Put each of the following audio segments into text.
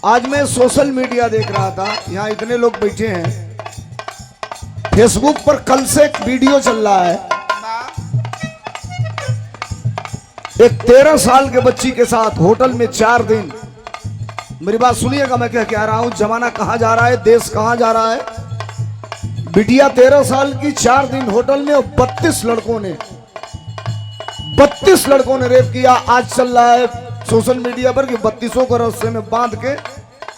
आज मैं social media देख रहा था, यहाँ इतने लोग बैठे हैं, फेसबुक पर कल से एक वीडियो चल रहा है। एक 13 साल के बच्ची के साथ होटल में 4 दिन। मेरी बात सुनिएगा, मैं क्या कह रहा हूं, जमाना कहां जा रहा है, देश कहां जा रहा है। बिटिया 13 साल की 4 दिन होटल में और 32 लड़कों ने रेप किया। आज चल रहा है सोशल मीडिया पर कि 32 को रस्से में बांध के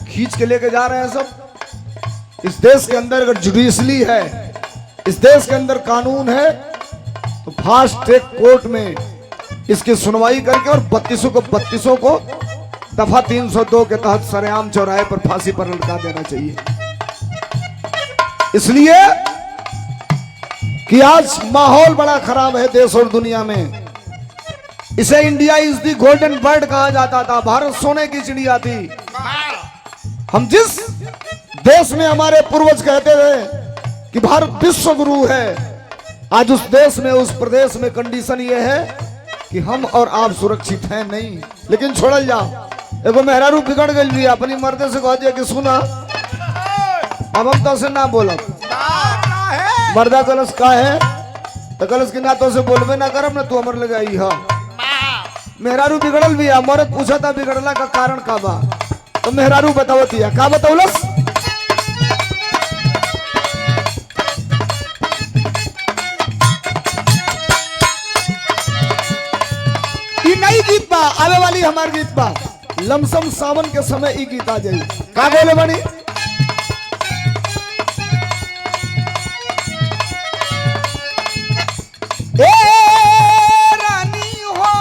खींच के लेके जा रहे हैं सब। इस देश के अंदर अगर जुडिशली है, इस देश के अंदर कानून है, तो फास्ट ट्रैक कोर्ट में इसकी सुनवाई करके और 32 को दफा 302 के तहत सरेआम चौराहे पर फांसी पर लटका देना चाहिए। इसलिए कि आज माहौल बड़ा खराब है देश और दुनिया में। इसे India is the golden bird कहा जाता था, भारत सोने की चिड़िया थी। हम जिस देश में हमारे पूर्वज कहते थे कि भारत विश्व गुरु है, आज उस देश में, उस प्रदेश में कंडीशन ये है कि हम और आप सुरक्षित हैं नहीं। लेकिन छोड़ल जाओ, एगो मेहरारू बिगड़ गई भी अपनी मर्दे से कह दिया कि सुना अब हम तो से ना बोलब। मर्दा कलश का है तो कलश की ना तो से बोलबे ना करब ना, तू अमर लगाई है। मेहरारू बिगड़ल भी, मर्द पूछा था बिगड़ला का कारण का बा, तो मेहरारू बतावती है का बताउलस। नई गीत बा, आवे वाली हमार गीत बा, लमसम सावन के समय ई गीत आ जाई। का बोले बनी ए रानी हो,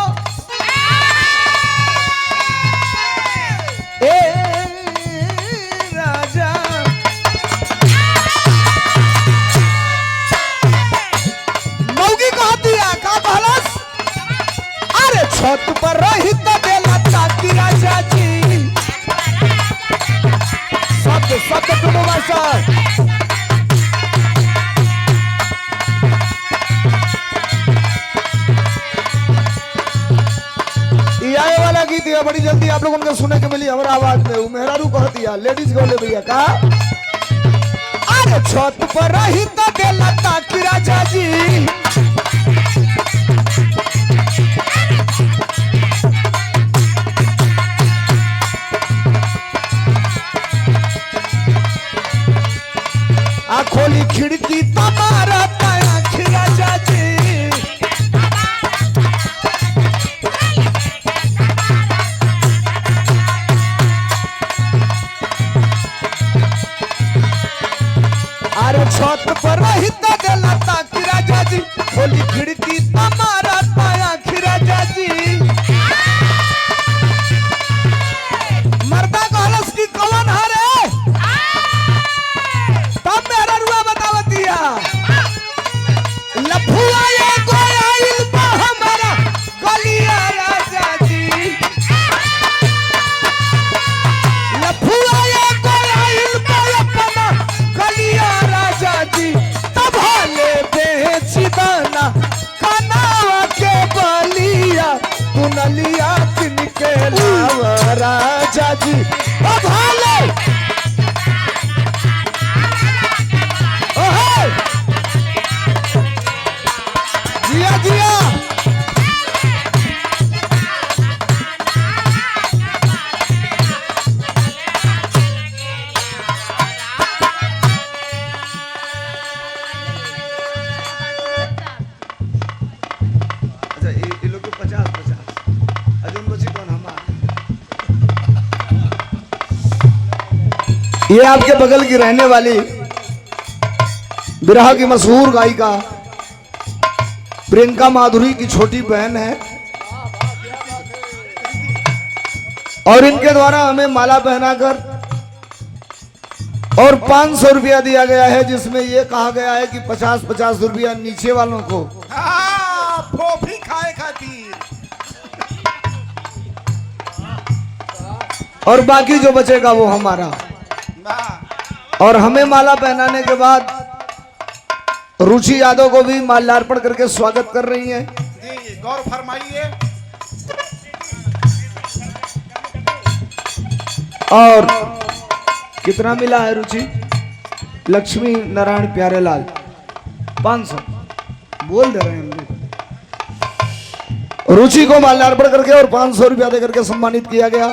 ए राजा, मौगी कहती है का कहलस, छत पर रही तो देला ताकि राजा जी। सब तुम भाषा ये वाला गीत है, बड़ी जल्दी आप लोगों को सुनने के मिली हमारा आवाज में। मेहरारू कह दिया, लेडीज बोले भैया का, अरे छत पर रही तो देला ताकि राजा जी। खोली खिड़की तुम्हारा पाया खिया जाजी। अरे छत पर रही तो देला ताकि राजा जी, खोली खिड़की तुम्हारा पाया खिया जाजी। मर्दा कहलस की कौन हरे लफुआ ये गोयाइल बा हमारा गलिया राजा जी। लफुआ ये गोयाइल बा अपना गलिया राजा जी। तब हाले बेच दाना कनावा के बलिया, तू नलिया किनके लावा राजा जी। अब हाले जिया जिया अच्छा ये लोग 50 अजून बची कौन हमारा। ये आपके बगल की रहने वाली बिरहा की मशहूर गायिका प्रियंका माधुरी की छोटी बहन है, और इनके द्वारा हमें माला पहनाकर और 500 रुपया दिया गया है, जिसमें यह कहा गया है कि 50-50 रुपया नीचे वालों को फोफी खाए खातिर, और बाकी जो बचेगा वो हमारा। और हमें माला पहनाने के बाद रुचि यादव को भी माल्यार्पण करके स्वागत कर रही हैं। गौर फरमाइए। और कितना मिला है रुचि? लक्ष्मी नारायण प्यारेलाल 500 बोल दे रहे हैं हम। रुचि को माल्यार्पण करके और 500 रुपया देकर के सम्मानित किया गया।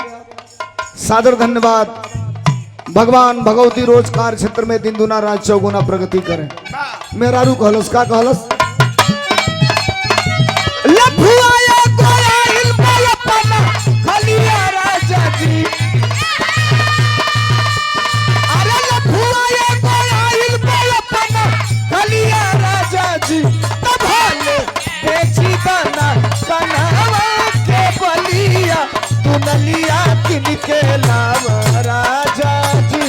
सादर धन्यवाद। भगवान भगवती रोजगार क्षेत्र में दिन दुना रात चौगुना प्रगति करें। मेरा रू कहलस का कहलस लफुआया गोया इल्मा पना खलिया राजा जी। अरे लफुआया गोया इल्मा पना खलिया राजा जी। तभाले बेची दाना कनावा के बलिया तू नलिया किनके लाव राजा जी।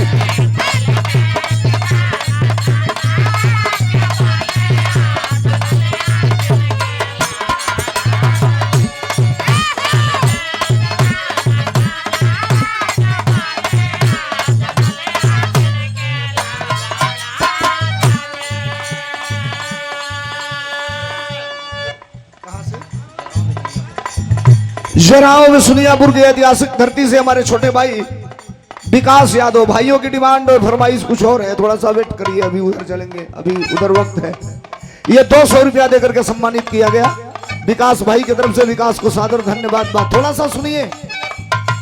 जराओं में सुनियापुर की ऐतिहासिक धरती से हमारे छोटे भाई विकास यादव। भाइयों की डिमांड और फरमाइश कुछ और है, थोड़ा सा वेट करिए, अभी उधर चलेंगे, अभी उधर वक्त है। ये 200 रुपया देकर के सम्मानित किया गया विकास भाई की तरफ से। विकास को सादर धन्यवाद। बात थोड़ा सा सुनिए।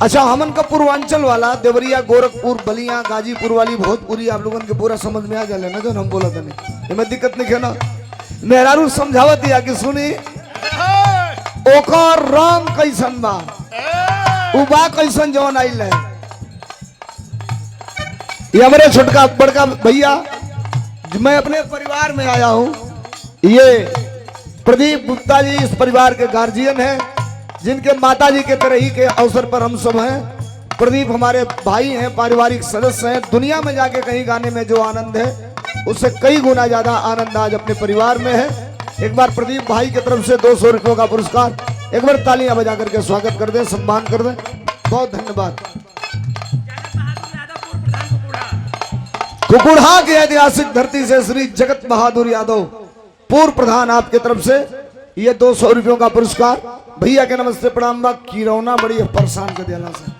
अच्छा, हमन का पूर्वांचल वाला देवरिया, गोरखपुर, बलिया, गाजीपुर वाली भोजपुरी आप लोगों के पूरा समझ में आ जाए ना जो हम बोला था। नहीं में दिक्कत नहीं है ना। मेहरारू समझावत दिया कि सुनी ओकर रंग कैसन बा, उबा कैसन जवन आइल है। ये हमारे छोटका बड़का भैया, मैं अपने परिवार में आया हूं। ये प्रदीप गुप्ता जी इस परिवार के गार्जियन हैं, जिनके माता जी के तरह ही के अवसर पर हम सब हैं। प्रदीप हमारे भाई हैं, पारिवारिक सदस्य हैं। दुनिया में जाके कहीं गाने में जो आनंद है उससे कई गुना ज्यादा आनंद आज अपने परिवार में है। एक बार प्रदीप भाई की तरफ से 200 रुपयों का पुरस्कार, एक बार तालियां बजा करके स्वागत कर दें, सम्मान कर दें। बहुत धन्यवाद। कुकुड़ा की ऐतिहासिक धरती से श्री जगत बहादुर यादव पूर्व प्रधान, आपके तरफ से ये 200 रुपयों का पुरस्कार। भैया के नमस्ते प्रणाम। बा किरौना बड़ी परेशान कर दिया से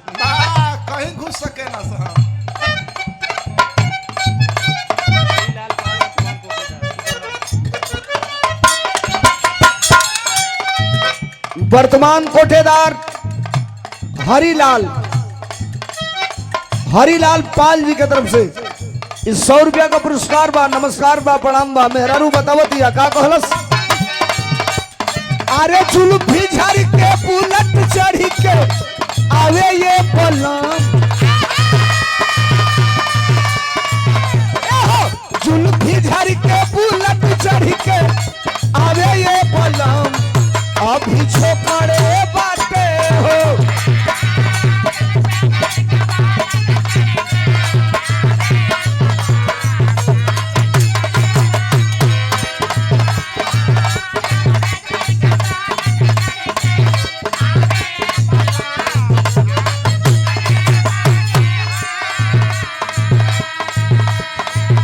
कहीं घुस सके ना सर। वर्तमान कोठेदार हरिलाल पाल जी की तरफ से इस 100 रुपया का पुरस्कार बा। नमस्कार बा, प्रणाम बा। मेहरारू बतावतिया का कहलस अरे जुल्फी झड़ के बुलट चढ़ी के आवे ये पलंग। जुल्फी झड़ के बुलट चढ़ी के आवे ये पलंग। अभी छोकरे बाटे हो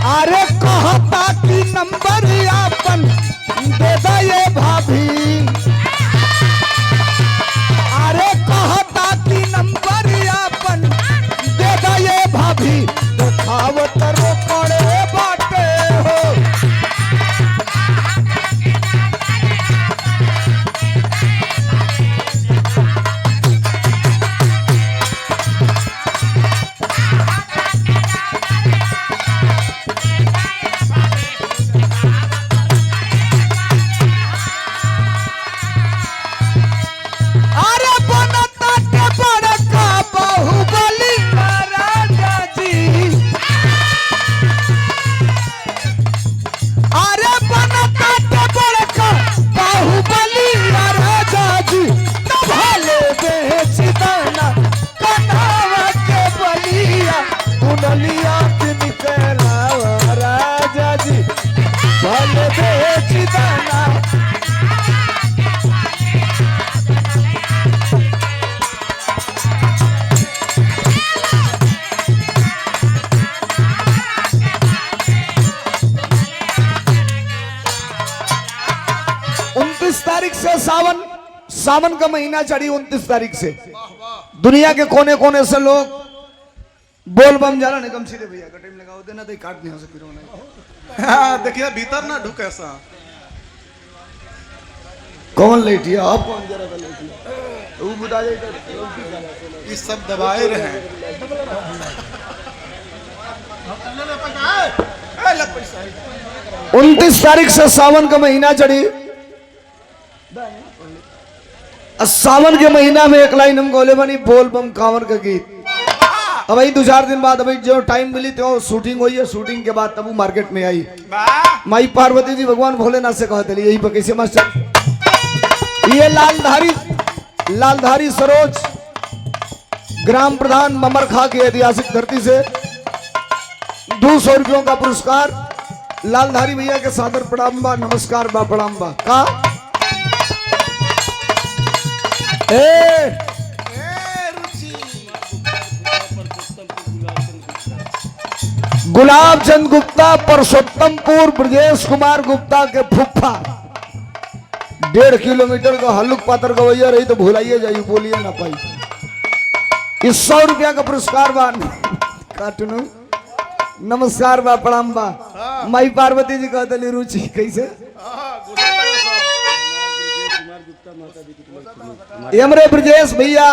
अरे कहता कि नंबर आपन दे दे ये भाभी। अरे कहता कि नंबर आपन दे दे ये भाभी। दिखावत रोकड़े बाटे हो सावन का महीना चढ़ी 29 तारीख से दुनिया के कोने कोने से लोग बोल बम जाला नहीं कम सीधे भैया कटिंग लगाओ देना तो काट नहीं हो सकती रोना हाँ, देखिए भीतर ना ढुके सा। कौन लेटिया आप कौन जरा का लेटिया वो बता दे ये सब दबाए रहे। ए, ले पैसा। 29 तारीख से सावन का महीना चढ़ी। सावन के महीना में एक लाइन हम गोले बनी बोल बम कांवर का गीत। अब वही 2-4 दिन बाद अभी जो टाइम मिली तो शूटिंग हुई है। शूटिंग के बाद तब वो मार्केट में आई। माई पार्वती जी भगवान भोलेनाथ से कहते यही पर कैसे मास्टर ये लालधारी सरोज ग्राम प्रधान ममरखा की ऐतिहासिक धरती से 200 रुपयों का पुरस्कार लालधारी भैया के सादर प्रणाम बा नमस्कार बा प्रणाम बा का गुलाब चंद गुप्ता परसोत्तमपुर ब्रजेश कुमार गुप्ता के फुफ्फा 1.5 किलोमीटर का हल्लुक पातर गवैया रही तो भुलाइए जाइए बोलिए ना पाई। इस 100 रुपया का पुरस्कार बा काटू नमस्कार बा प्रणाम बा माई पार्वती जी कहते रुचि कैसे यमरे ब्रजेश भैया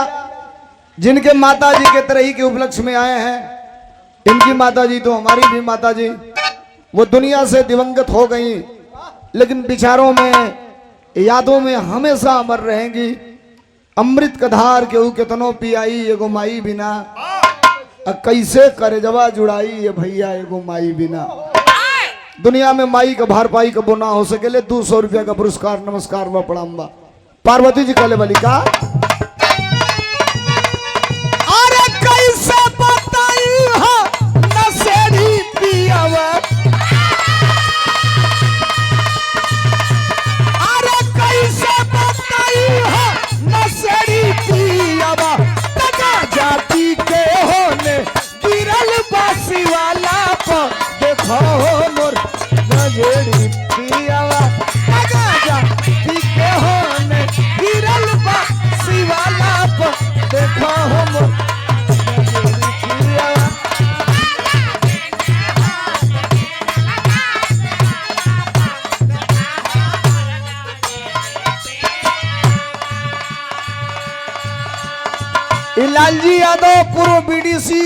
जिनके माता जी के तरही के उपलक्ष्य में आए हैं। इनकी माता जी तो हमारी भी माता जी वो दुनिया से दिवंगत हो गई लेकिन विचारों में यादों में हमेशा अमर रहेंगी। अमृत कधार केहू केतनो पियाई एगो माई बिना कैसे करे जवा जुड़ाई ये भैया एगो माई बिना। दुनिया में माई का भार पाई कबो ना हो सके। 200 रुपया का पुरस्कार नमस्कार व प्रणाम बा पार्वती जी कहले वाली का अरे कैसे बताई हो नसेड़ी पियावा अरे कैसे बताई हो नसेड़ी पियावा तका जाति के होने गिरल बासी वाला पर देखो मोर नसेड़ी पियावा तका जाति के होने गिरल बासी वाला पर देखो मोर नसेड़ी पियावा। लालजी यादव पूर्व बीडीसी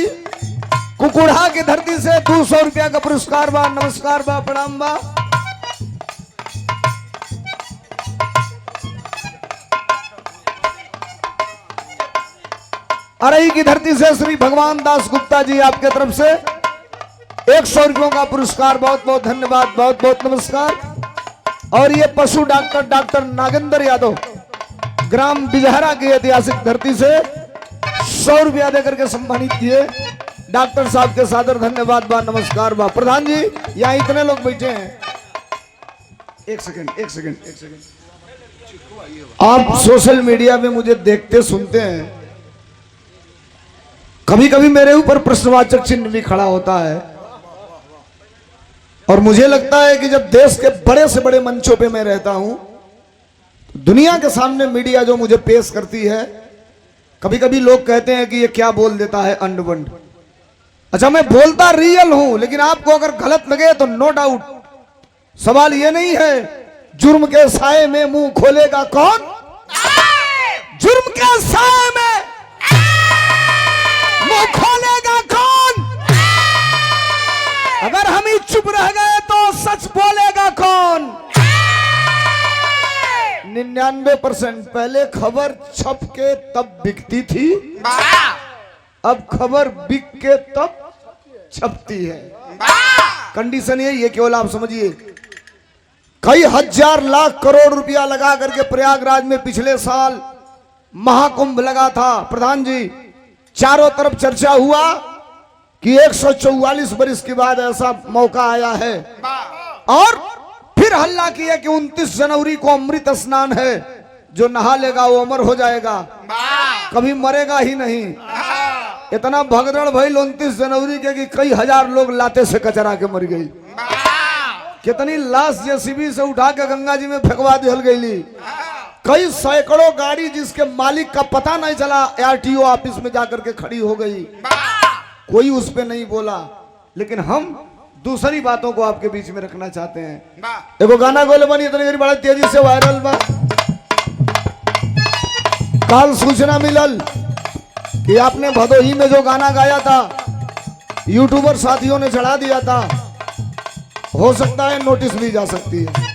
कुकुड़ा की धरती से 200 रुपया का पुरस्कार बा नमस्कार बा प्रणाम बा। अरई की धरती से श्री भगवान दास गुप्ता जी आपके तरफ से 100 रुपयों का पुरस्कार बहुत बहुत धन्यवाद बहुत बहुत नमस्कार। और ये पशु डॉक्टर नागेंद्र यादव ग्राम बिजहरा की ऐतिहासिक धरती से 100 रुपया देकर के सम्मानित किए। डॉक्टर साहब के सादर धन्यवाद बा नमस्कार बा। प्रधान जी यहाँ इतने लोग बैठे हैं एक सेकंड आप सोशल मीडिया में मुझे देखते सुनते हैं। कभी कभी मेरे ऊपर प्रश्नवाचक चिन्ह भी खड़ा होता है और मुझे लगता है कि जब देश के बड़े से बड़े मंचों पे मैं रहता हूं दुनिया के सामने मीडिया जो मुझे पेश करती है कभी कभी लोग कहते हैं कि ये क्या बोल देता है अंड बंड। अच्छा मैं बोलता रियल हूं लेकिन आपको अगर गलत लगे तो नो डाउट सवाल ये नहीं है जुर्म के साए में मुंह खोलेगा कौन। जुर्म के साए में मुंह खोलेगा कौन। अगर हम ही चुप रह गए तो सच बोलेगा कौन। 99% पहले खबर छप के तब बिकती थी अब खबर बिक के तब छपती है। कंडीशन यही है केवल आप समझिए। कई हजार लाख करोड़ रुपया लगा करके प्रयागराज में पिछले साल महाकुंभ लगा था। प्रधान जी चारों तरफ चर्चा हुआ कि 144 वर्ष के बाद ऐसा मौका आया है और फिर हल्ला किया कि 29 जनवरी को अमृत स्नान है जो नहा लेगा वो अमर हो जाएगा कभी मरेगा ही नहीं। इतना भगदड़ भइल 29 जनवरी के कि कई हजार लोग लाते से कचरा के मर गई। कितनी लाश जेसीबी से उठा के गंगा जी में फेंकवा दिहल गई। कई सैकड़ों गाड़ी जिसके मालिक का पता नहीं चला आरटीओ ऑफिस में जाकर के खड़ी हो गई। कोई उस पे नहीं बोला, लेकिन हम दूसरी बातों को आपके बीच में रखना चाहते हैं। वाह एगो गाना गोले बनी इतनी देर बड़ा तेजी से वायरल बा। काल सूचना मिलल कि आपने भदोही में जो गाना गाया था यूट्यूबर साथियों ने चढ़ा दिया था, हो सकता है नोटिस भी जा सकती है।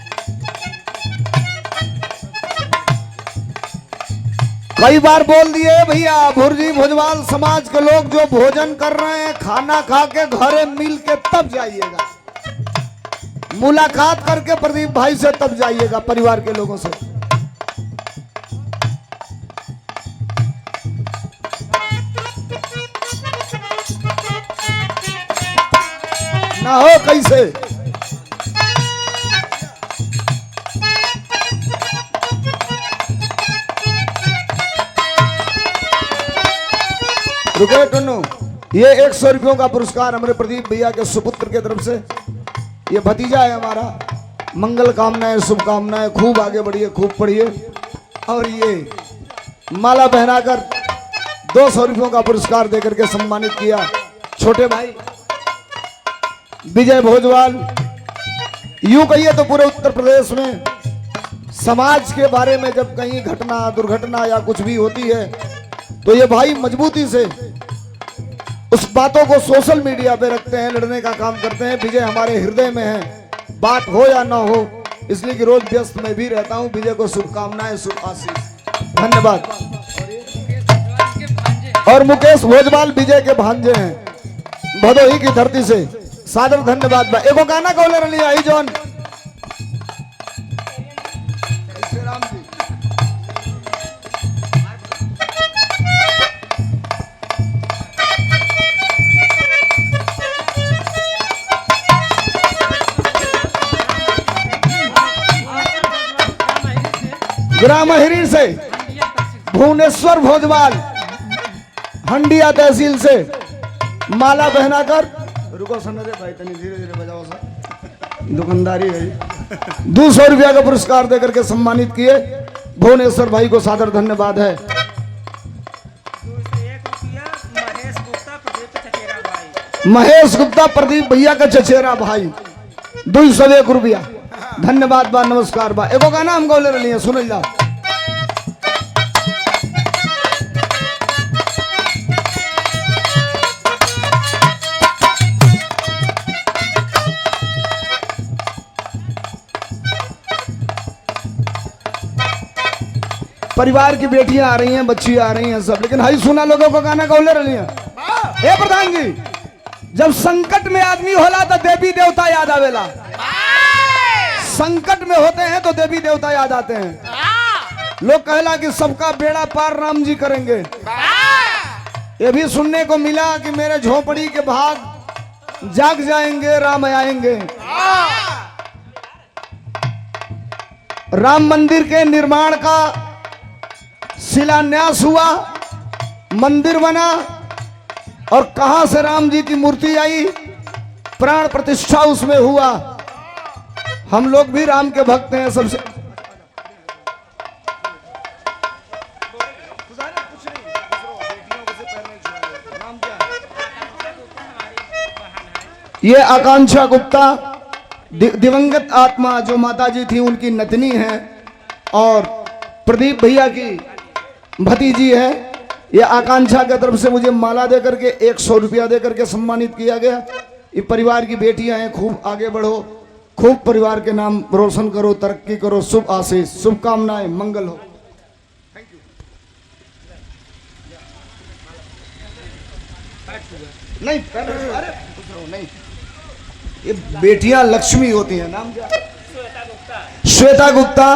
कई बार बोल दिए भैया, भुर्जी भोजवाल समाज के लोग जो भोजन कर रहे हैं खाना खा के घरे मिल के तब जाइएगा, मुलाकात करके प्रदीप भाई से तब जाइएगा, परिवार के लोगों से। ना हो कैसे रुके टन्नू, ये 100 रुपयों का पुरस्कार हमारे प्रदीप भैया के सुपुत्र के तरफ से। ये भतीजा है हमारा, मंगल कामनाएं शुभकामनाएं, खूब आगे बढ़िए, खूब पढ़िए। और ये माला पहनाकर 200 रुपयों का पुरस्कार देकर के सम्मानित किया छोटे भाई विजय भोजवाल। यूं कहिए तो पूरे उत्तर प्रदेश में समाज के बारे में जब कहीं घटना दुर्घटना या कुछ भी होती है तो ये भाई मजबूती से उस बातों को सोशल मीडिया पे रखते हैं, लड़ने का काम करते हैं। विजय हमारे हृदय में है, बात हो या ना हो, इसलिए कि रोज व्यस्त में भी रहता हूं। विजय को शुभकामनाएं, शुभ आशीष, धन्यवाद। और मुकेश भोजवाल विजय के भांजे हैं, भदोही की धरती से सादर धन्यवाद। एगो गाना कौले रही आई जॉन ग्राम हिरी से भुवनेश्वर भोजवाल हंडिया तहसील से माला पहनाकर, रुको सनरे भाई तनी धीरे धीरे बजाओ सर, दुकानदारी है। 200 रुपया का पुरस्कार देकर के सम्मानित किए भुवनेश्वर भाई को सादर धन्यवाद है। महेश गुप्ता प्रदीप भैया का चचेरा भाई, 201 रुपया, धन्यवाद बा, नमस्कार बा। एगो गाना हम गौले रही है, सुन ला। परिवार की बेटियां आ रही हैं, बच्ची आ रही हैं सब, लेकिन हाई सुना लोगों को गाना गौले रही है। हे प्रधान जी, जब संकट में आदमी होला तो देवी देवता याद आवेला, संकट में होते हैं तो देवी देवता याद आते हैं। लोग कहला कि सबका बेड़ा पार राम जी करेंगे। ये भी सुनने को मिला कि मेरे झोपड़ी के भाग जाग जाएंगे, राम आएंगे। राम मंदिर के निर्माण का शिलान्यास हुआ, मंदिर बना, और कहां से राम जी की मूर्ति आई, प्राण प्रतिष्ठा उसमें हुआ। हम लोग भी राम के भक्त हैं सबसे। ये आकांक्षा गुप्ता दिवंगत आत्मा जो माता जी थी उनकी नतनी है और प्रदीप भैया की भतीजी है। ये आकांक्षा की तरफ से मुझे माला देकर के 100 रुपया देकर के सम्मानित किया गया। ये परिवार की बेटियां हैं, खूब आगे बढ़ो, खूब परिवार के नाम रोशन करो, तरक्की करो, शुभ आशीष, शुभकामनाएं, मंगल हो। नहीं अरे नहीं, ये बेटियां लक्ष्मी होती हैं। नाम क्या? श्वेता गुप्ता,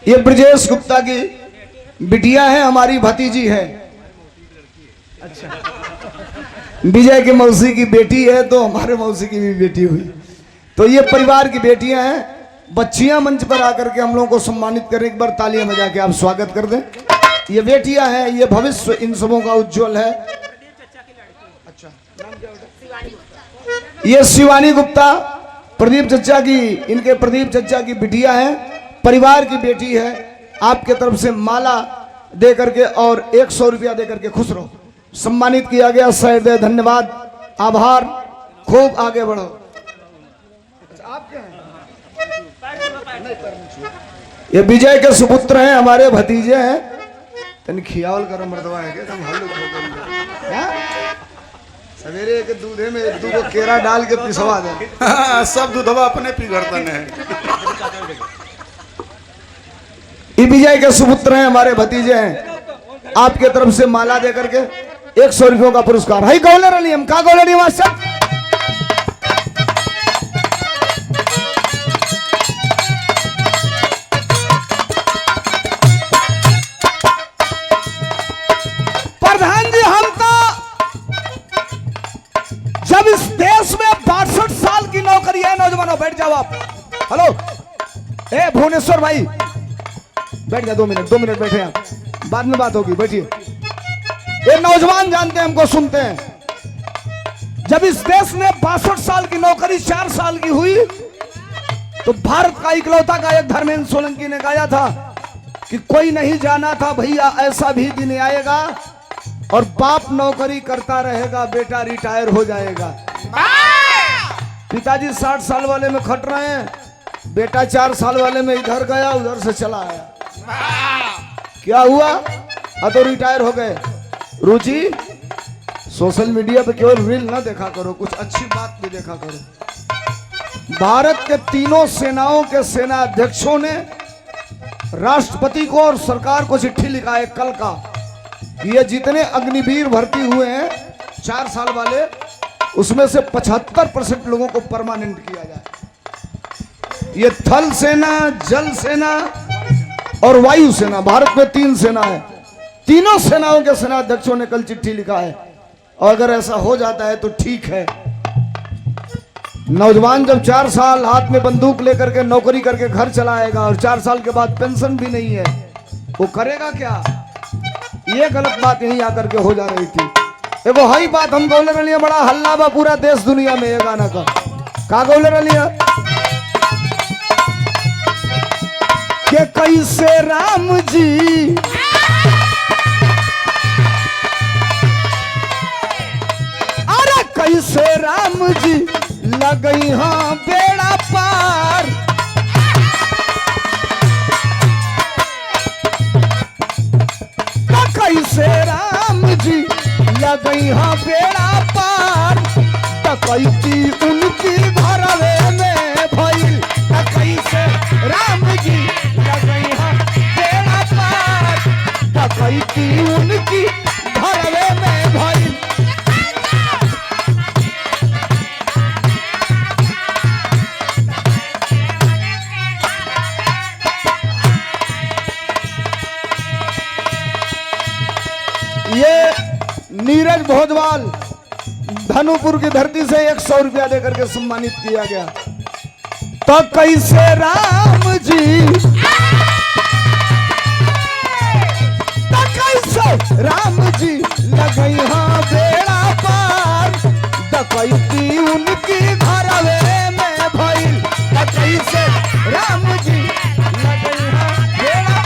ये ब्रजेश गुप्ता की बिटिया है, हमारी भतीजी है। अच्छा, विजय की मौसी की बेटी है तो हमारे मौसी की भी बेटी हुई। तो ये परिवार की बेटियां हैं। बच्चियां मंच पर आकर के हम लोगों को सम्मानित करें, एक बार तालियां बजा के आप स्वागत कर दें। ये बेटियां हैं, ये भविष्य इन सबों का उज्जवल है। अच्छा, नाम क्या होता? ये शिवानी गुप्ता प्रदीप चचा की, इनके प्रदीप चचा की बिटिया है, परिवार की बेटी है। आपके तरफ से माला दे करके और 100 रुपया दे करके खुश रहो। सम्मानित किया गया। सहृदय धन्यवाद, आभार, खूब आगे बढ़ो। आप क्या हैं? ये विजय के सुपुत्र हैं, हमारे भतीजे हैं। तन खियावल करो मर्दवा है के तुम हल्लुक हो गए हैं? सवेरे के दूधे में एक दूगो केरा डाल के पिसवा दे। हाँ, सब दूधवा अपने पिघड़तन है। ये विजय के सुपुत्र हैं, हमारे भतीजे हैं। आपके तरफ से माला दे करके 100 रुपयों का पुरस्कार। हाई गौलर अली हम का गौलर मास्टर। प्रधान जी, हम तो जब इस देश में 62 साल की नौकरी है। नौजवानों बैठ जाओ आप। हेलो, ए भुवनेश्वर भाई बैठ जा, 2 मिनट बैठे आप, बाद में बात होगी, बैठिए। ये नौजवान जानते हैं, हमको सुनते हैं। जब इस देश में 62 साल की नौकरी 4 साल की हुई तो भारत का इकलौता गायक धर्मेंद्र सोलंकी ने गाया था कि कोई नहीं जाना था भैया ऐसा भी दिन आएगा और बाप नौकरी करता रहेगा, बेटा रिटायर हो जाएगा। पिताजी 60 साल वाले में खट रहे हैं, बेटा 4 साल वाले में इधर गया उधर से चला आया। क्या हुआ? तो रिटायर हो गए। रुचि, सोशल मीडिया पे केवल रील ना देखा करो, कुछ अच्छी बात भी देखा करो। भारत के तीनों सेनाओं के सेना अध्यक्षों ने राष्ट्रपति को और सरकार को चिट्ठी लिखा है कल का, ये जितने अग्निवीर भर्ती हुए हैं 4 साल वाले, उसमें से 75% लोगों को परमानेंट किया जाए। ये थल सेना, जल सेना और वायु सेना, भारत में 3 सेना है। तीनों सेनाओं के सेना अध्यक्षों ने कल चिट्ठी लिखा है और अगर ऐसा हो जाता है तो ठीक है। नौजवान जब 4 साल हाथ में बंदूक लेकर के नौकरी करके घर चला आएगा और 4 साल के बाद पेंशन भी नहीं है, वो करेगा क्या? ये गलत बात यहीं आकर के हो जा रही थी। देखो हाई बात हम गौलर अलिया, बड़ा हल्ला बा पूरा देश दुनिया में ये गाना का गौलर अलिया के कैसे राम जी अरे कैसे राम जी लगई हाँ बेड़ा पार। कैसे राम जी लगई हाँ बेड़ा पार। कैसी उनकी घरवे में भइल। कैसे राम जी लगई हाँ बेड़ा पार। कैसी उनकी घरवे में भइल। ये नीरज भोजवाल धनुपुर की धरती से 100 रुपया देकर के सम्मानित किया गया। तो कैसे राम जी, तो कैसे राम जी लगई हाँ बेड़ा पार। डकैती उनकी घरवे में भइल। तो कैसे राम जी लगई हाँ बेड़ा।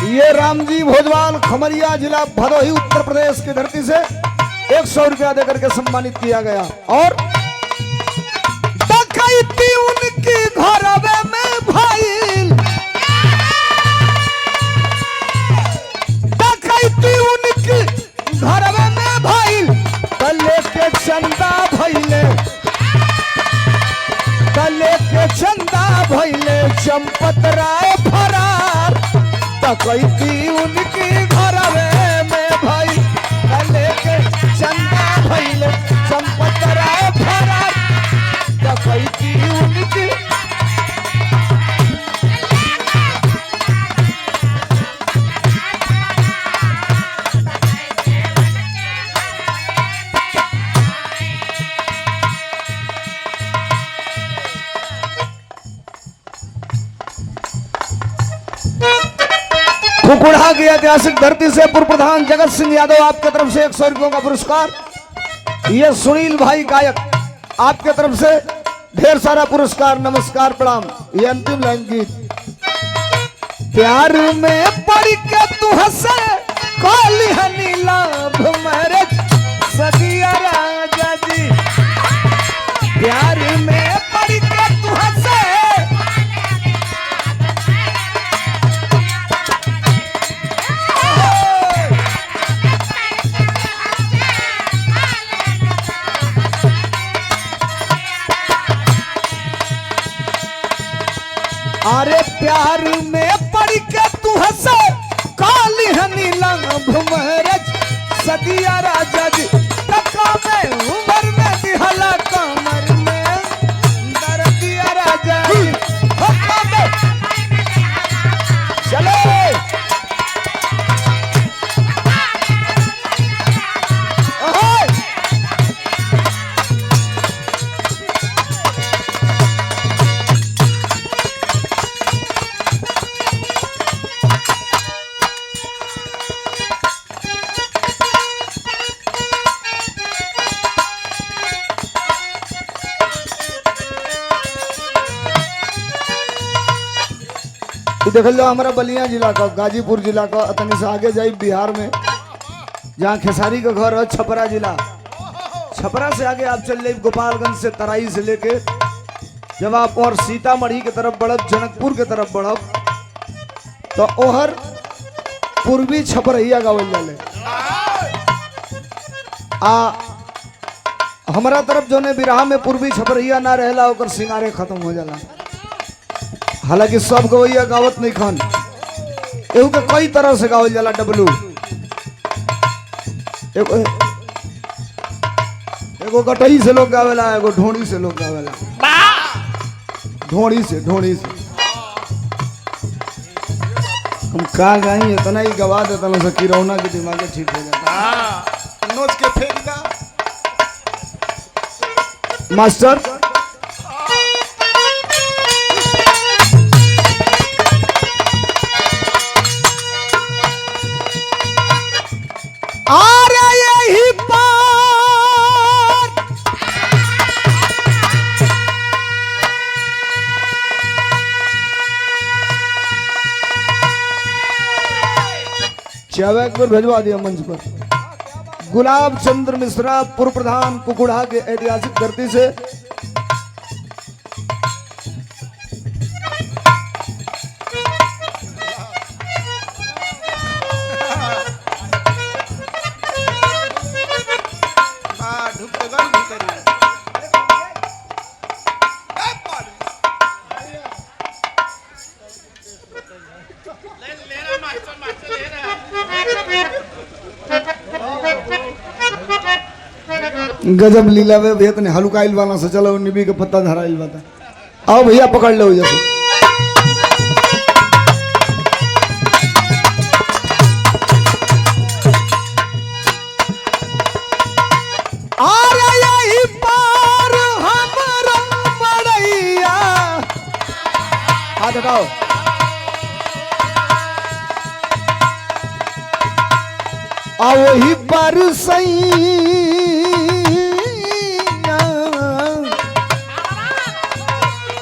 ये रामजी भोजवाल खमरिया जिला भदोही उत्तर प्रदेश की धरती से 100 रुपया देकर के सम्मानित किया गया। और डकैती उनकी घरवे में भइल। डकैती उनकी घरवे में भइल। तले के चंदा भइले। तले के चंदा भइले चंपत राय फरार। डकैती उनकी घरवे में भइल। तले के चंदा भइले चंपत राय फरार। डकैती उनकी। कुकुड़ा कुकुढ़ा की ऐतिहासिक धरती से पूर्व प्रधान जगत सिंह यादव आपके तरफ से 100 रुपयों का पुरस्कार। ये सुनील भाई गायक आपके तरफ से ढेर सारा पुरस्कार। नमस्कार प्रणाम। ये अंतिम लाइन गीत। प्यार में पड़ के तू हंसे काली हनी लाभ मेरे सदिया राजा जी। प्यार में पड़ के तू हंसे अरे प्यार में पड़ के तू हंसे काली हनी लाभ मेरे सदिया राजा जी। टका में उम्र में दिहला कमर में दर्दिया राजा जी। चलो देख लो हमारा बलिया जिला का, गाजीपुर जिला का, अतनी से आगे जाई बिहार में जहाँ खेसारी का घर है, छपरा जिला। छपरा से आगे आप चल जाइए गोपालगंज से, तराई से लेके जब आप और सीतामढ़ी की तरफ बढ़ब, जनकपुर की तरफ बढ़ब, तो ओहर पूर्वी छपरहिया गावल जाले। हमारा तरफ जो ने बिरहा में पूर्वी छपरहिया ना रहेला ओकर सिंगारे खत्म हो जाला। हालांकि सब गवैया गावत नहीं खान, एहू के कई तरह से गावल जाला। डब्लू एगो गटई से लोग गावेला, एगो ढोड़ी से लोग गावेला। ढोड़ी से हम का गाई इतना ही गवा देता ना कि रौना के दिमाग ठीक हो जाता। नोच के फेंक दा मास्टर। यही पार चावे एक बार भेजवा दिया मंच पर। गुलाब चंद्र मिश्रा पूर्व प्रधान कुकुढ़ा के ऐतिहासिक धरती से गजब लीला वे भैया तने हलुकाइल वाला से चलो निबी के पत्ता धराइल बता। आओ भैया पकड़ लो जैसे। यही पार हमरा मड़ैया। हाथ हटाओ। वही पर सही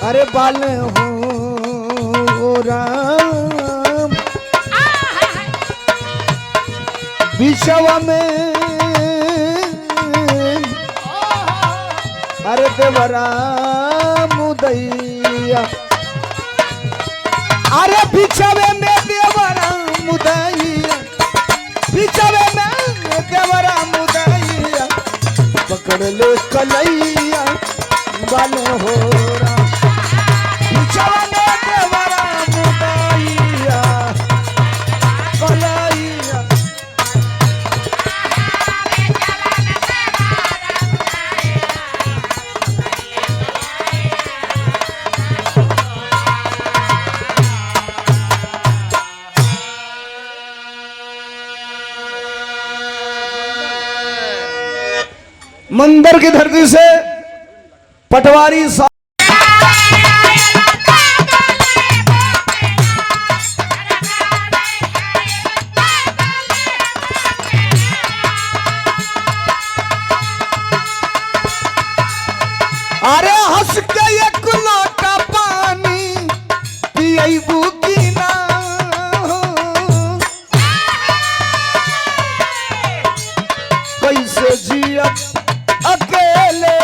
अरे बाल हो राम विषवा में अरे देवरा मुदैया। अरे बिछवे में देवरा मुदैया, बिछवे में देवरा मुदैया। पकड़ ले कलैया बाल हो राम बिछवा में देवरा मुदैया कलैया। मंदिर की धरती से पटवारी अरे हंस के एक लोटा पानी पियबू की ना कैसे जियत अकेले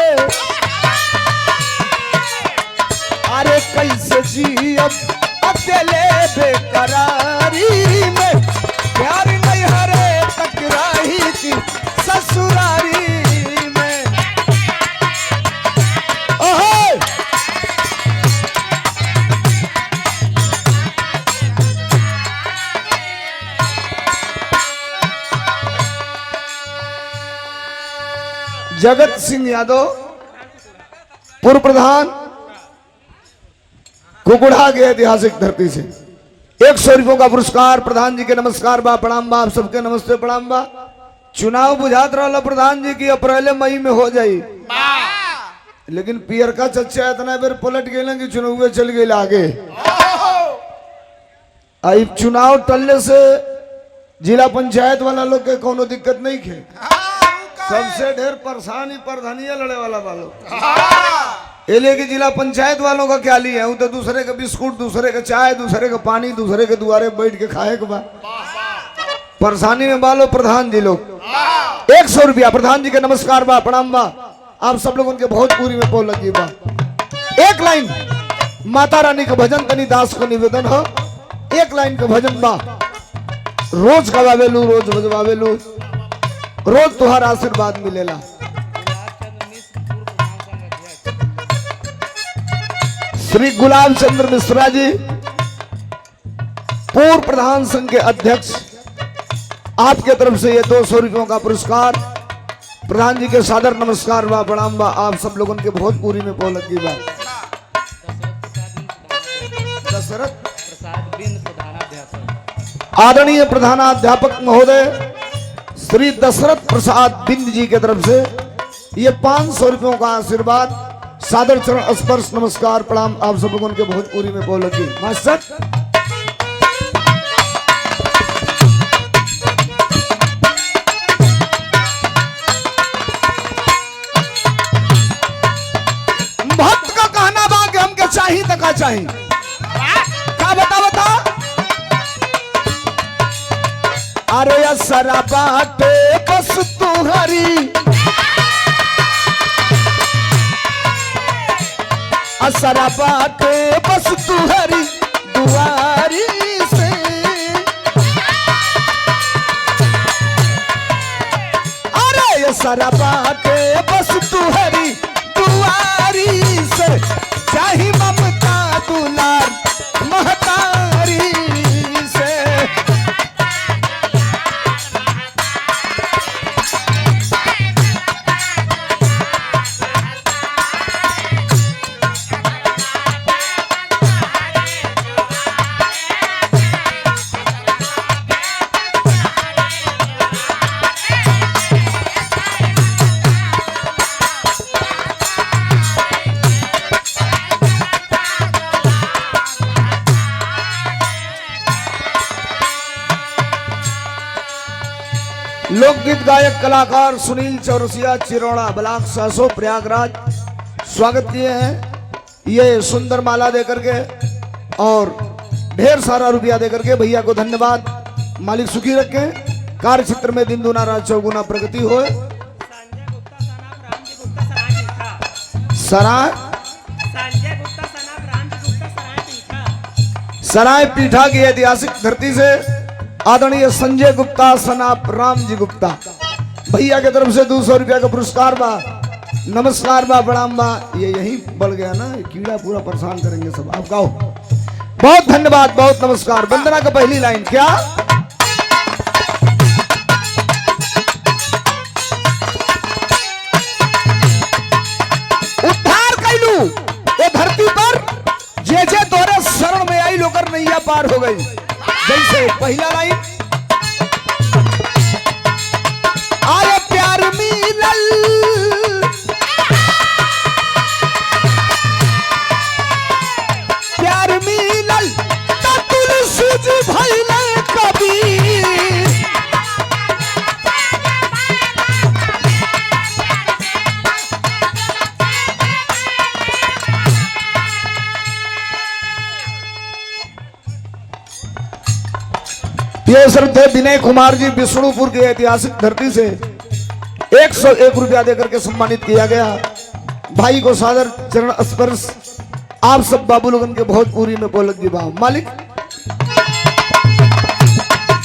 अरे कैसे जियत अकेले बेकरारी में प्यार नहीं हरे तकराही की ससुरारी में ओहो जगत सिंह यादव पूर्व प्रधान कुकुड़ा के ऐतिहासिक धरती से 100 रुपयों का पुरस्कार। प्रधान जी के नमस्कार बा प्रणाम बा आप सबके नमस्ते प्रणाम बा। चुनाव बुझात रहा प्रधान जी की अप्रैल मई में हो जाई लेकिन पियर का चच्चा इतना बेर पलट गए कि चुनाव चल गए आगे। आई चुनाव टलने से जिला पंचायत वाला लोग के कोनो दिक्कत नहीं खे। सबसे ढेर परेशानी प्रधानिया लड़े वाला वालों ये लेके जिला पंचायत वालों का क्या लिया तो दूसरे के बिस्कुट दूसरे के चाय दूसरे के पानी दूसरे के दुआरे बैठ के खाए के बाद परेशानी में बालो प्रधान जी लोग। 100 रुपया प्रधान जी के नमस्कार बा प्रणाम बा आप सब लोग उनके बहुत पूरी में पोल लगी बा। एक लाइन माता रानी का भजन तनी दास को निवेदन हो। एक लाइन का भजन बा रोज गवावेलू रोज बजवावेलू रोज तुहार आशीर्वाद मिलेला। श्री गुलाब चंद्र मिश्रा जी पूर्व प्रधान संघ के अध्यक्ष आपके तरफ से ये 200 रुपयों का पुरस्कार। प्रधान जी के सादर नमस्कार बा प्रणाम बा आप सब लोगों के बहुत पूरी में पोल लगी बा। दशरथ आदरणीय प्रधानाध्यापक महोदय श्री दशरथ प्रसाद बिंद जी के तरफ से ये 500 रुपयों का आशीर्वाद सादर चरण स्पर्श नमस्कार प्रणाम आप सब लोगों के बहुत पूरी में बोल लगी। मास्टर भक्त का कहना बा कि हमके चाहिए तो का चाहिए क्या बता अरे असरा बाटे बस तुम्हारी असरा बाटे बस तुम्हारी दुआरी से अरे असरा बाटे बस तुम्हारी दुआरी से चाही ममता दुलार महतारी से लोकगीत गायक कलाकार सुनील चौरसिया चिरौड़ा ब्लॉक सासो प्रयागराज स्वागत किए हैं ये सुंदर माला देकर के और ढेर सारा रुपया देकर के भैया को धन्यवाद। मालिक सुखी रखें कार्य क्षेत्र में दिन दुना रात चौगुना प्रगति हो। सराय पीठा की ऐतिहासिक धरती से आदरणीय संजय गुप्ता सनाप राम जी गुप्ता भैया के तरफ से 200 रुपया का पुरस्कार बा नमस्कार बा प्रणाम बा। ये यही बढ़ गया ना कीड़ा पूरा परेशान करेंगे सब आप गाओ। बहुत धन्यवाद बहुत नमस्कार। वंदना का पहली लाइन क्या उद्धार कैलू ये धरती पर जे जे तोरे शरण में आई लोकर नैया पार हो गई। जैसे पहला लाइन आए प्यार मिलल प्यार मिलल तुलसी जी भइले कबीर श्रद्धेय विनय कुमार जी विष्णुपुर की ऐतिहासिक धरती से 101 रुपया देकर के सम्मानित किया गया। भाई को सादर चरण स्पर्श। आप सब बाबू लोगन के बहुत पूरी में बोलत की भाव मालिक।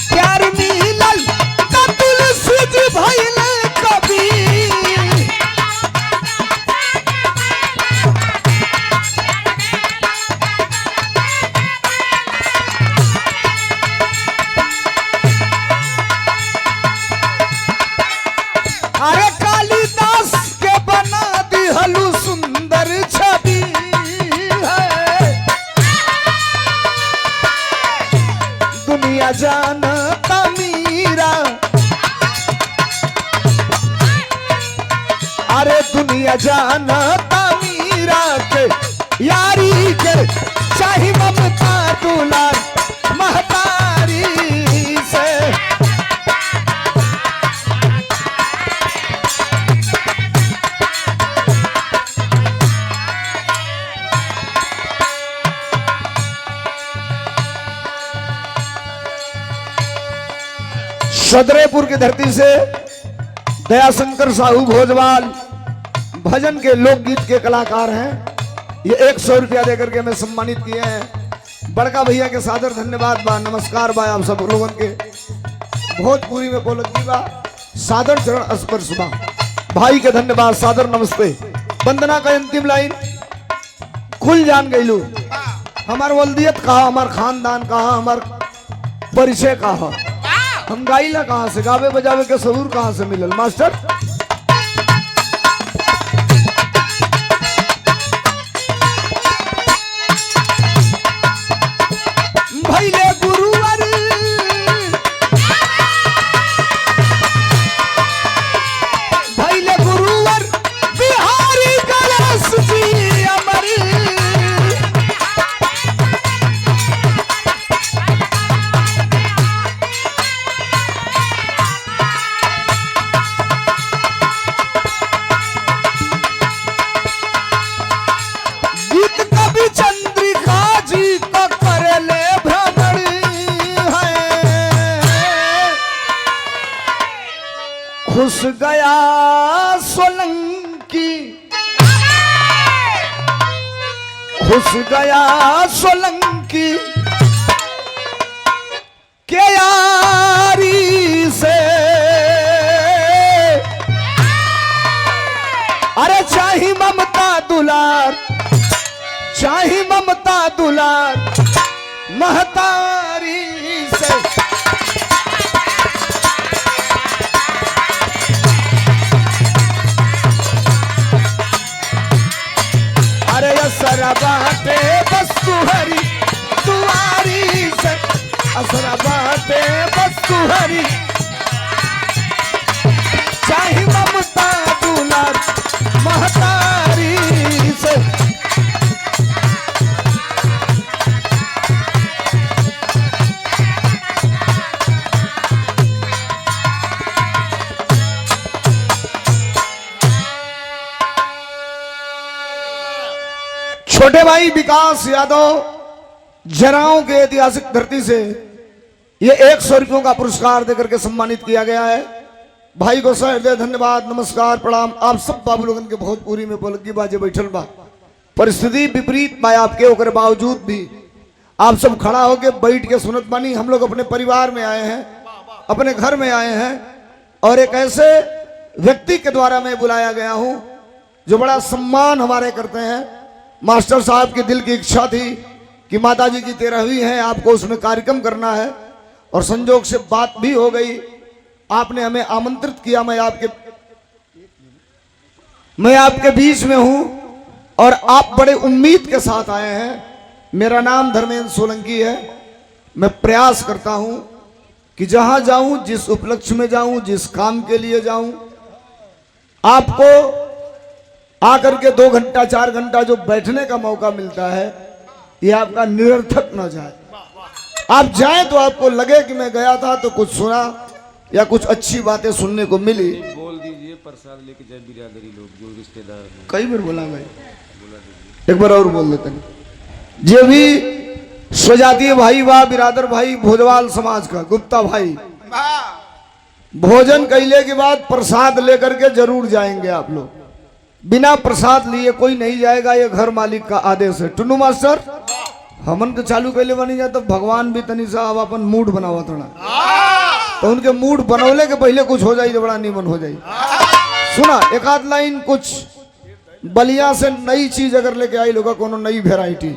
प्यार मिलल त तुलसी जी भइले कभी अरे कालिदास के बना दिहलु सुंदर छवि है। दुनिया जानता मीरा, अरे दुनिया जानता मीरा के यारी के चाही ममता दुलार महतारी से। सदरेपुर की धरती से दयाशंकर साहू भोजवाल भजन के लोकगीत के कलाकार हैं। ये 100 रुपया देकर के मैं सम्मानित किए हैं। बड़का भैया के सादर धन्यवाद बा, नमस्कार बा आप सब लोगों के। भोजपुरी में बोलत की बा, सादर चरण स्पर्श बा। भाई के धन्यवाद, सादर नमस्ते। वंदना का अंतिम लाइन खुल जान गईलू। हमार वल्दियत कहा, हमार खानदान कहा, हमार परिचय कहा, हम गाइला कहां से, गावे बजावे के सबूर कहां से मिलल मास्टर। भैले गुरुवर भैले गुरुवर बिहारी गणेश जी अमर। गीत कवि चंद्रिका जी का करले भ्रमण है। खुश गया सोलंकी, खुश गया सोलंकी के यारी से। अरे चाही ममता दुलार, चाही ममता दुलार महतारी से। अरे असरा बाटे बस्तु हरी दुआरी से, असरा बाटे बस्तु हरी चाही ममता दुलार महतारी से। छोटे भाई विकास यादव जराओं के ऐतिहासिक धरती से ये 100 रुपयों का पुरस्कार देकर के सम्मानित किया गया है। भाई को सहृदय धन्यवाद, नमस्कार, प्रणाम। आप सब बाबू लोगन के भोजपुरी में बोलगी बाजे बैठल बा। परिस्थिति विपरीत बा आपके, ओकर बावजूद भी आप सब खड़ा होके बैठ के सुनत बानी। हम लोग अपने परिवार में आए हैं, अपने घर में आए हैं, और एक ऐसे व्यक्ति के द्वारा मैं बुलाया गया हूं जो बड़ा सम्मान हमारे करते हैं। मास्टर साहब के दिल की इच्छा थी कि माताजी की 13वीं है, आपको उसमें कार्यक्रम करना है, और संजोग से बात भी हो गई। आपने हमें आमंत्रित किया। मैं आपके बीच में हूं और आप बड़े उम्मीद के साथ आए हैं। मेरा नाम धर्मेंद्र सोलंकी है। मैं प्रयास करता हूं कि जहां जाऊं, जिस उपलक्ष्य में जाऊं, जिस काम के लिए जाऊं, आपको आकर के 2 घंटा 4 घंटा जो बैठने का मौका मिलता है, ये आपका निरर्थक न जाए। आप जाएं तो आपको लगे कि मैं गया था तो कुछ सुना या कुछ अच्छी बातें सुनने को मिली। बोल दीजिए प्रसाद लेके जाए बिरादरी लोग जो रिश्तेदार हैं। कई बार बोला भाई, एक बार और बोल देते हैं। जो भी स्वजातीय भाई बा बिरादर भाई भोजवाल समाज का गुप्ता भाई, भोजन कैले के बाद प्रसाद लेकर के जरूर जाएंगे आप लोग। बिना प्रसाद लिए कोई नहीं जाएगा, ये घर मालिक का आदेश है। टुन्नू मास्टर हमन के चालू कैले बनी जाए तो भगवान भी तनी सा अब अपन मूड बनावा थोड़ा, तो उनके मूड बनौले के पहले कुछ हो जाए तो बड़ा नीमन हो जाए। सुना एक आध लाइन कुछ बलिया से नई चीज अगर लेके आई लोग कोनो नई वेराइटी,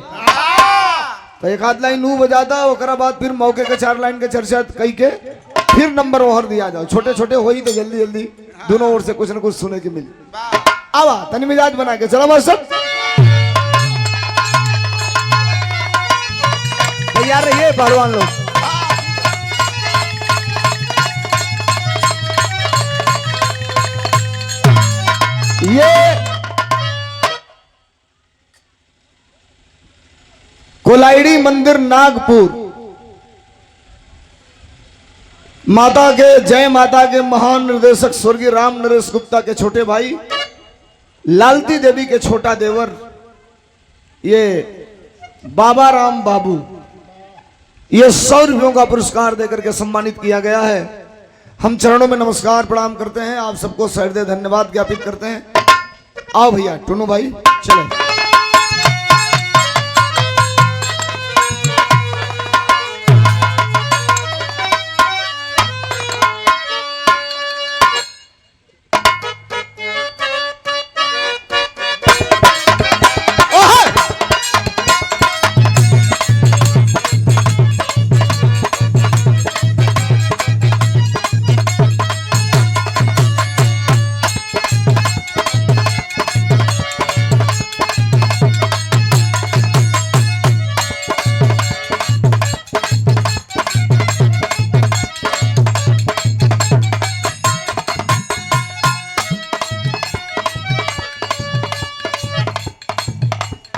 तो एक आध लाइन ऊ बजाता, ओकरा बाद फिर मौके के 4 लाइन के चर्चा कई के फिर नंबर ओहर दिया जाओ। छोटे छोटे हो ही तो जल्दी जल्दी दोनों ओर से कुछ न कुछ सुने के मिले। आवा तनी मिजाज बना के चलो मास्टर, तैयार रहिए पहलवान लोग। ये कोलाइडी मंदिर नागपुर माता के जय माता के महान निर्देशक स्वर्गीय राम नरेश गुप्ता के छोटे भाई लालती देवी के छोटा देवर ये बाबा राम बाबू, ये 100 रुपयों का पुरस्कार देकर के सम्मानित किया गया है। हम चरणों में नमस्कार प्रणाम करते हैं, आप सबको सहृदय धन्यवाद ज्ञापित करते हैं। आओ भैया टुन्नू भाई चलो।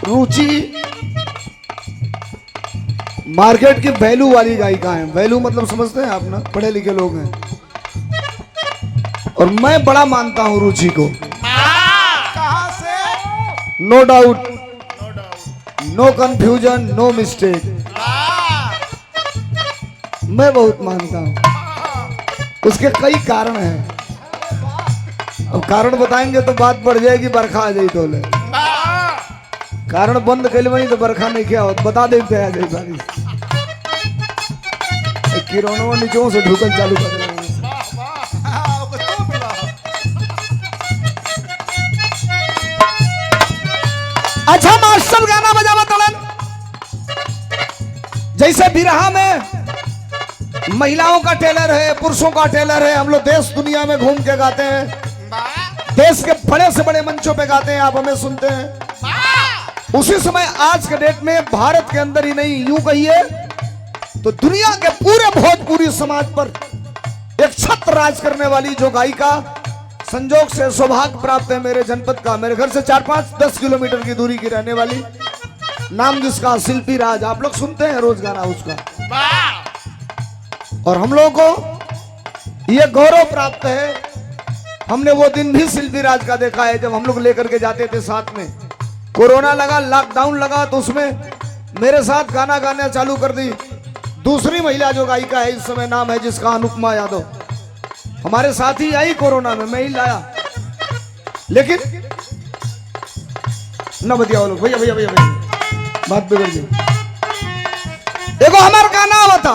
रुचि मार्केट की वैल्यू वाली गायिका है। वैल्यू मतलब समझते हैं आप ना, पढ़े लिखे लोग हैं, और मैं बड़ा मानता हूं रुचि को। कहां से? नो डाउट, नो कंफ्यूजन, नो मिस्टेक, मैं बहुत मानता हूं। उसके कई कारण हैं, अब कारण बताएंगे तो बात बढ़ जाएगी, बरखा आ जाए तो ले कारण बंद कैले बनी तो बरखा नहीं क्या होता, बता देते आ जाए बारिश। किरणों नीचों से ढुकन चालू कर रहे हैं। अच्छा मास्टर गाना बजावा तलन, जैसे बिरहा में महिलाओं का टेलर है, पुरुषों का टेलर है। हम लोग देश दुनिया में घूम के गाते हैं, देश के बड़े से बड़े मंचों पे गाते हैं, आप हमें सुनते हैं। उसी समय आज के डेट में भारत के अंदर ही नहीं, यूं कहिए तो दुनिया के पूरे भोजपुरी समाज पर एक छत्र राज करने वाली जो गायिका, संजोग से सौभाग्य प्राप्त है मेरे जनपद का, मेरे घर से 4-5-10 किलोमीटर की दूरी की रहने वाली, नाम जिसका शिल्पी राज। आप लोग सुनते हैं रोज गाना उसका, और हम लोगों को यह गौरव प्राप्त है। हमने वो दिन भी शिल्पी राज का देखा है जब हम लोग लेकर के जाते थे साथ में। कोरोना लगा, लॉकडाउन लगा, तो उसमें मेरे साथ गाना गाना चालू कर दी दूसरी महिला जो गायिका है इस समय, नाम है जिसका अनुपमा यादव। हमारे साथ ही आई कोरोना में, मैं ही लाया, लेकिन न बतिया लोग। भैया भैया भैया भैया बात बिगड़ गई। देखो हमारा गाना बता,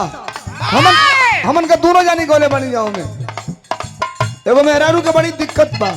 हमन का दोनों जानी गोले बनी जाओ में। देखो मेहरारू के बड़ी दिक्कत बा,